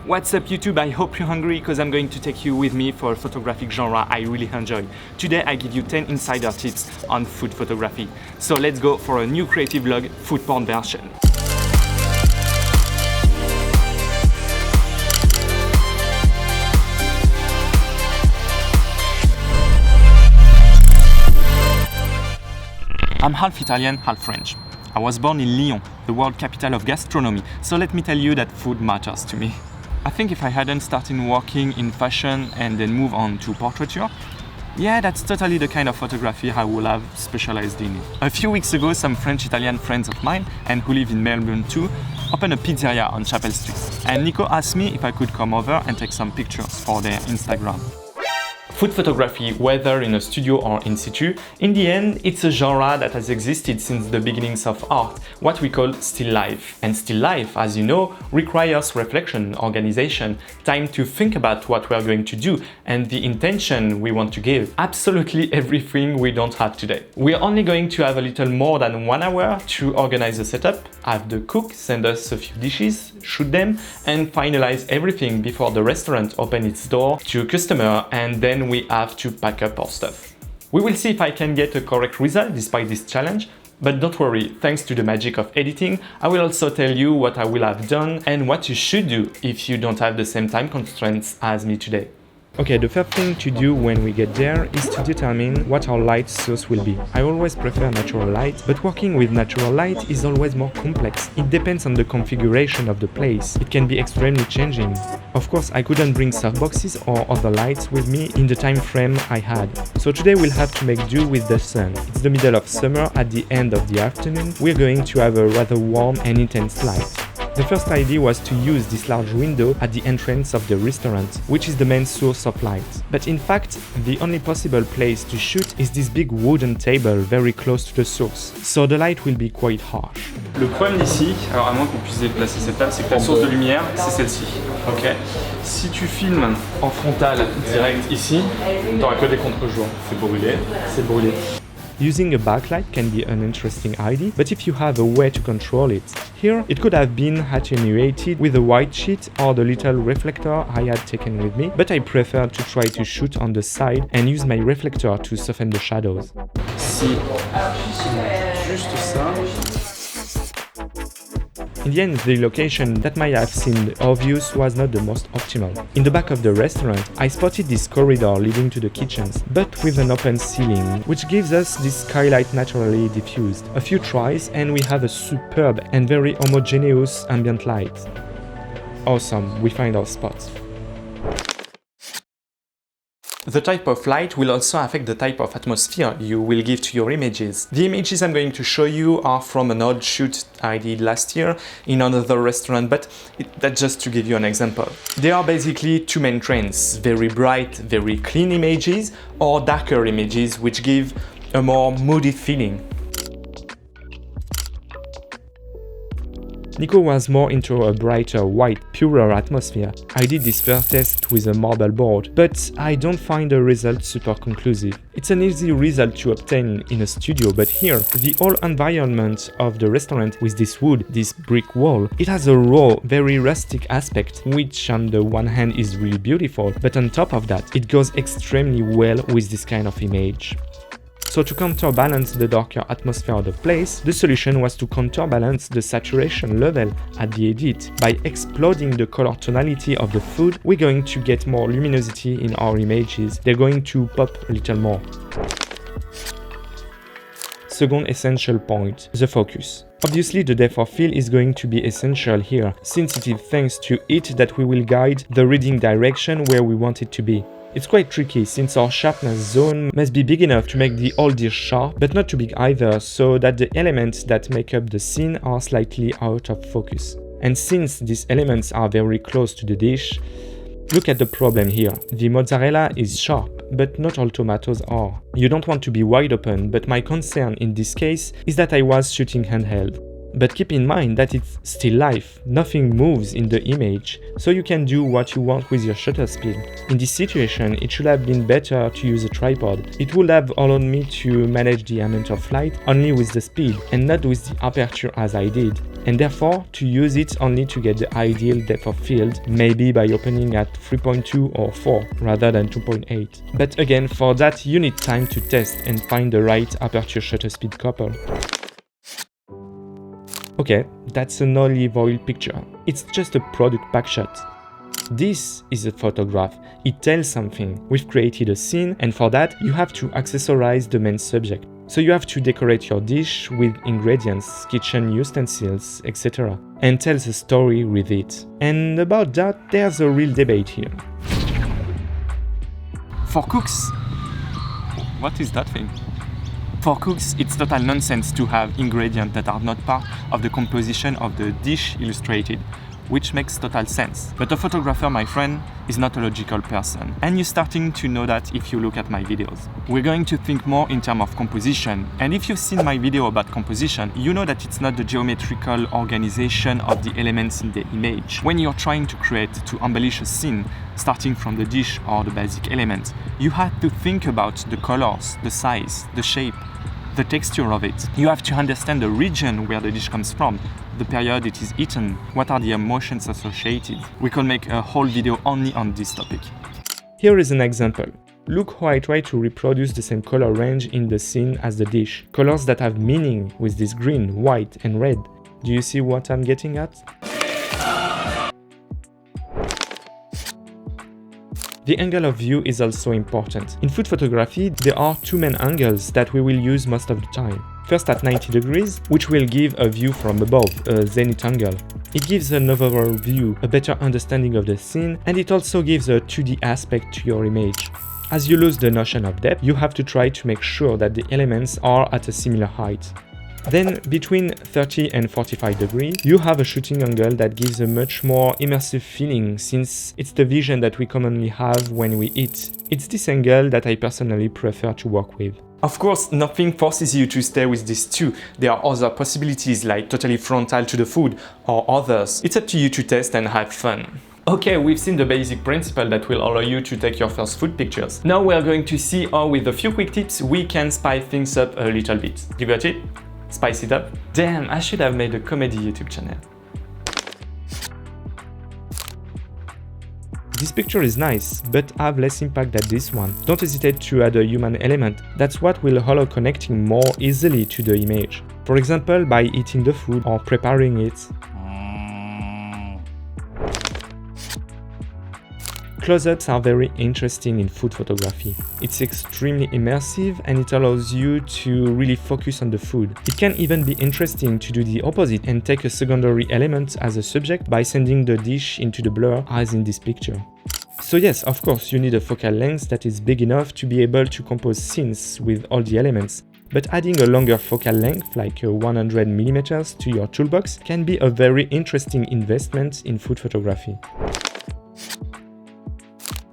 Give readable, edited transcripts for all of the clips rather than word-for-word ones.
What's up YouTube? I hope you're hungry because I'm going to take you with me for a photographic genre I really enjoy. Today I give you 10 insider tips on food photography. So let's go for a new creative vlog, food porn version. I'm half Italian, half French. I was born in Lyon, the world capital of gastronomy, so let me tell you that food matters to me. I think if I hadn't started working in fashion and then move on to portraiture, yeah, that's totally the kind of photography I would have specialized in. A few weeks ago, some French-Italian friends of mine, and who live in Melbourne too, opened a pizzeria on Chapel Street. And Nico asked me if I could come over and take some pictures for their Instagram. Food photography, whether in a studio or in situ, in the end, it's a genre that has existed since the beginnings of art, what we call still life. And still life, as you know, requires reflection, organization, time to think about what we're going to do and the intention we want to give. Absolutely everything we don't have today. We're only going to have a little more than 1 hour to organize the setup, have the cook send us a few dishes, shoot them, and finalize everything before the restaurant opens its door to customer, and then we have to pack up our stuff. We will see if I can get a correct result despite this challenge, but don't worry, thanks to the magic of editing, I will also tell you what I will have done and what you should do if you don't have the same time constraints as me today. Okay, the first thing to do when we get there is to determine what our light source will be. I always prefer natural light, but working with natural light is always more complex. It depends on the configuration of the place. It can be extremely changing. Of course, I couldn't bring softboxes or other lights with me in the time frame I had. So today we'll have to make do with the sun. It's the middle of summer, at the end of the afternoon. We're going to have a rather warm and intense light. The first idea was to use this large window at the entrance of the restaurant, which is the main source of light. But in fact, the only possible place to shoot is this big wooden table very close to the source, so the light will be quite harsh. Le problème d'ici, alors à moins qu'on puisse déplacer cette table, c'est que la source de lumière, c'est celle-ci. Ok. Si tu filmes en frontal direct ici, t'auras que des contre-jours. C'est brûlé. C'est brûlé. Using a backlight can be an interesting idea, but if you have a way to control it. Here, it could have been attenuated with a white sheet or the little reflector I had taken with me, but I preferred to try to shoot on the side and use my reflector to soften the shadows. Si juste ça. In the end, the location that might have seemed obvious was not the most optimal. In the back of the restaurant, I spotted this corridor leading to the kitchens, but with an open ceiling, which gives us this skylight naturally diffused. A few tries and we have a superb and very homogeneous ambient light. Awesome, we find our spot. The type of light will also affect the type of atmosphere you will give to your images. The images I'm going to show you are from an old shoot I did last year in another restaurant, but that's just to give you an example. There are basically two main trends: very bright, very clean images, or darker images which give a more moody feeling. Nico was more into a brighter, white, purer atmosphere. I did this first test with a marble board, but I don't find the result super conclusive. It's an easy result to obtain in a studio, but here, the whole environment of the restaurant with this wood, this brick wall, it has a raw, very rustic aspect, which on the one hand is really beautiful, but on top of that, it goes extremely well with this kind of image. So to counterbalance the darker atmosphere of the place, the solution was to counterbalance the saturation level at the edit. By exploding the color tonality of the food, we're going to get more luminosity in our images. They're going to pop a little more. Second essential point, the focus. Obviously, the depth of field is going to be essential here, since it is thanks to it that we will guide the reading direction where we want it to be. It's quite tricky, since our sharpness zone must be big enough to make the whole dish sharp, but not too big either, so that the elements that make up the scene are slightly out of focus. And since these elements are very close to the dish, look at the problem here. The mozzarella is sharp, but not all tomatoes are. You don't want to be wide open, but my concern in this case is that I was shooting handheld. But keep in mind that it's still life, nothing moves in the image, so you can do what you want with your shutter speed. In this situation, it should have been better to use a tripod. It would have allowed me to manage the amount of light only with the speed and not with the aperture as I did, and therefore to use it only to get the ideal depth of field, maybe by opening at 3.2 or 4 rather than 2.8. But again, for that you need time to test and find the right aperture shutter speed couple. Okay, that's an olive oil picture. It's just a product pack shot. This is a photograph. It tells something. We've created a scene, and for that you have to accessorize the main subject. So you have to decorate your dish with ingredients, kitchen utensils, etc. and tells a story with it. And about that, there's a real debate here. For cooks, what is that thing? For cooks, it's total nonsense to have ingredients that are not part of the composition of the dish illustrated, which makes total sense. But a photographer, my friend, is not a logical person. And you're starting to know that if you look at my videos. We're going to think more in terms of composition. And if you've seen my video about composition, you know that it's not the geometrical organization of the elements in the image. When you're trying to embellish a scene, starting from the dish or the basic elements, you have to think about the colors, the size, the shape, the texture of it. You have to understand the region where the dish comes from, the period it is eaten, what are the emotions associated. We could make a whole video only on this topic. Here is an example. Look how I try to reproduce the same color range in the scene as the dish. Colors that have meaning with this green, white and red. Do you see what I'm getting at? The angle of view is also important. In food photography, there are two main angles that we will use most of the time. First at 90 degrees, which will give a view from above, a zenith angle. It gives an overall view, a better understanding of the scene, and it also gives a 2D aspect to your image. As you lose the notion of depth, you have to try to make sure that the elements are at a similar height. Then, between 30 and 45 degrees, you have a shooting angle that gives a much more immersive feeling, since it's the vision that we commonly have when we eat. It's this angle that I personally prefer to work with. Of course, nothing forces you to stay with these two. There are other possibilities like totally frontal to the food or others. It's up to you to test and have fun. Okay, we've seen the basic principle that will allow you to take your first food pictures. Now we're going to see how with a few quick tips we can spice things up a little bit. You got it? Spice it up? Damn, I should have made a comedy YouTube channel. This picture is nice, but have less impact than this one. Don't hesitate to add a human element. That's what will allow connecting more easily to the image. For example, by eating the food or preparing it. Close-ups are very interesting in food photography. It's extremely immersive and it allows you to really focus on the food. It can even be interesting to do the opposite and take a secondary element as a subject by sending the dish into the blur as in this picture. So yes, of course, you need a focal length that is big enough to be able to compose scenes with all the elements. But adding a longer focal length, like 100mm to your toolbox, can be a very interesting investment in food photography.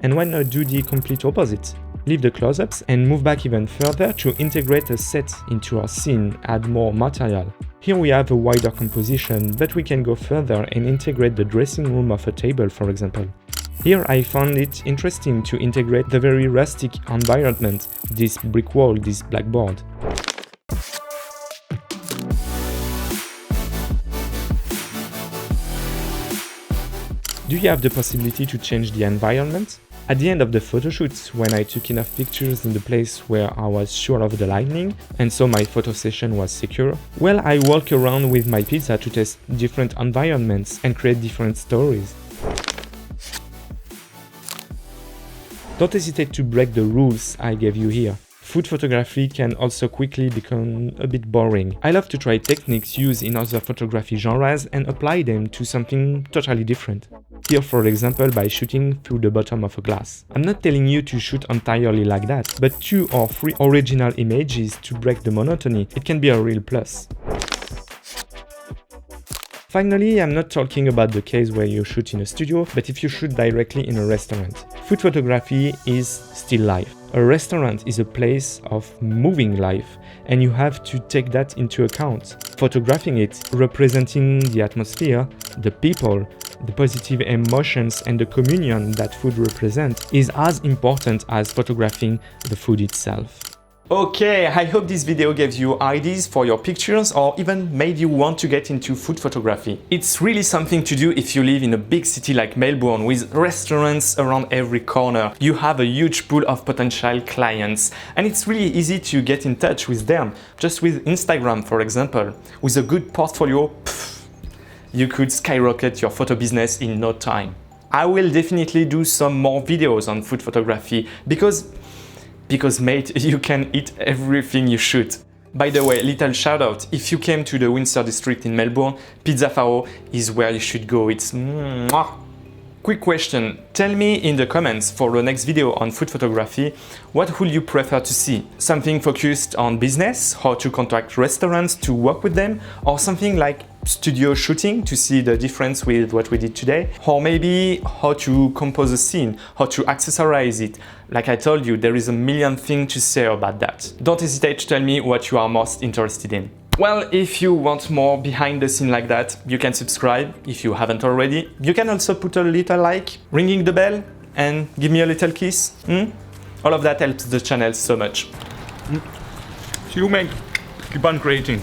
And why not do the complete opposite? Leave the close-ups and move back even further to integrate a set into our scene, add more material. Here we have a wider composition, but we can go further and integrate the dressing room of a table, for example. Here I found it interesting to integrate the very rustic environment, this brick wall, this blackboard. Do you have the possibility to change the environment? At the end of the photo shoots, when I took enough pictures in the place where I was sure of the lighting, and so my photo session was secure, well, I walk around with my pizza to test different environments and create different stories. Don't hesitate to break the rules I gave you here. Food photography can also quickly become a bit boring. I love to try techniques used in other photography genres and apply them to something totally different. Here, for example, by shooting through the bottom of a glass. I'm not telling you to shoot entirely like that, but 2 or 3 original images to break the monotony, it can be a real plus. Finally, I'm not talking about the case where you shoot in a studio, but if you shoot directly in a restaurant. Food photography is still live. A restaurant is a place of moving life, and you have to take that into account. Photographing it, representing the atmosphere, the people, the positive emotions and the communion that food represents is as important as photographing the food itself. Okay, I hope this video gave you ideas for your pictures or even made you want to get into food photography. It's really something to do if you live in a big city like Melbourne with restaurants around every corner. You have a huge pool of potential clients and it's really easy to get in touch with them. Just with Instagram, for example. With a good portfolio, you could skyrocket your photo business in no time. I will definitely do some more videos on food photography because mate, you can eat everything you shoot. By the way, little shout out, if you came to the Windsor district in Melbourne, Pizza Farro is where you should go. It's mwah. Quick question, tell me in the comments for the next video on food photography, what would you prefer to see? Something focused on business, how to contact restaurants to work with them, or something like studio shooting to see the difference with what we did today, or maybe how to compose a scene, how to accessorize it. Like I told you, there is a million things to say about that. Don't hesitate to tell me what you are most interested in. Well, if you want more behind the scene like that, you can subscribe if you haven't already. You can also put a little like, ringing the bell, and give me a little kiss. All of that helps the channel so much. See you, mate. Keep on creating.